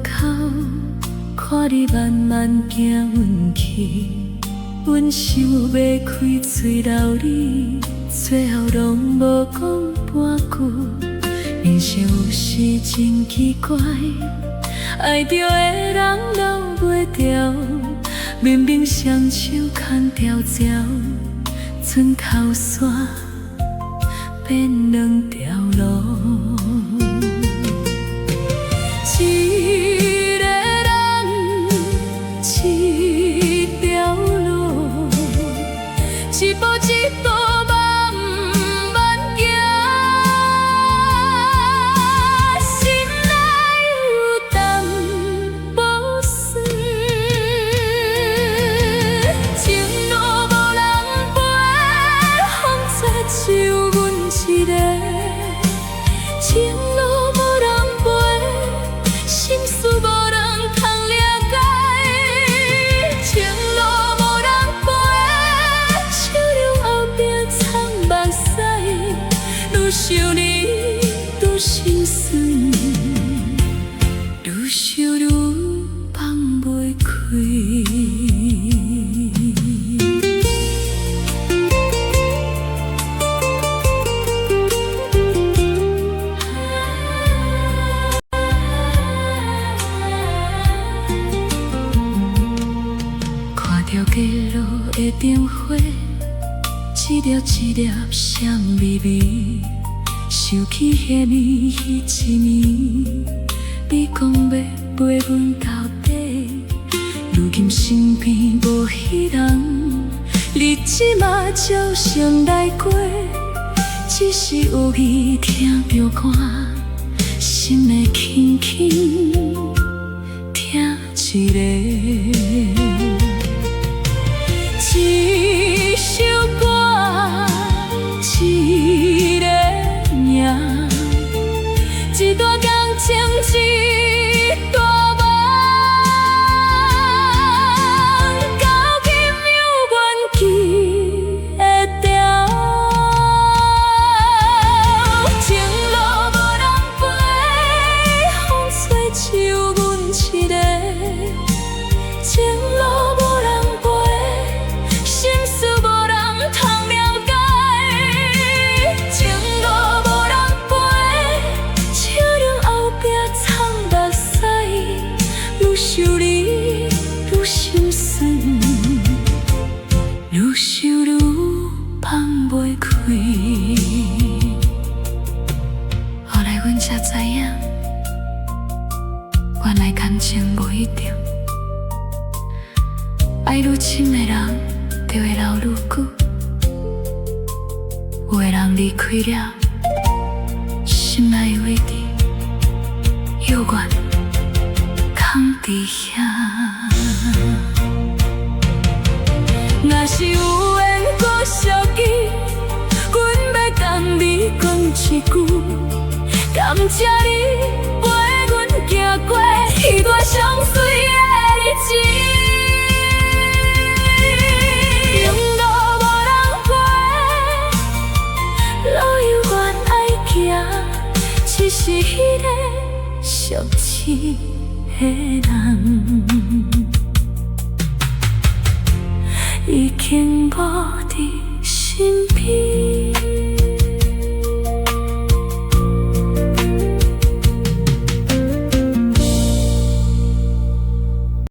口，看你慢慢行远去，阮想要开嘴留你，最后拢无讲半句。人生有时真奇怪，爱着的人留袂住，明明双手牵条条，船头线变两条路。一个人，一条路，一步一步慢慢行，心内有淡薄酸，情路无人陪，风吹只有阮一个，情路无人陪，心事无人通了解，情路无人陪，笑容后壁藏目屎，愈想你愈心酸，愈想愈放袂开。着街路的灯火，一粒一粒闪微微，想起迄年迄一年，你讲要陪阮到底，如今身边无迄人，日子嘛照常来过，只是有伊听着歌，心会轻轻听一个。一首歌，一个名，一段感情，一段梦，到今犹原记会牢。情路无人陪，风吹只有阮一个，情路无人陪。心事无人通了解，情路无人陪，笑容后壁藏目屎，愈想你愈心酸，愈想愈放袂开。后来阮才知影，原来感情无一定，爱愈深的人就会留愈久，有的人离开了，心内的位置犹原空伫遐。若是有缘搁相见，阮要甲你讲一句，感谢你陪阮行过迄段上水的日子。只是迄个俗气的人，已经无伫身边。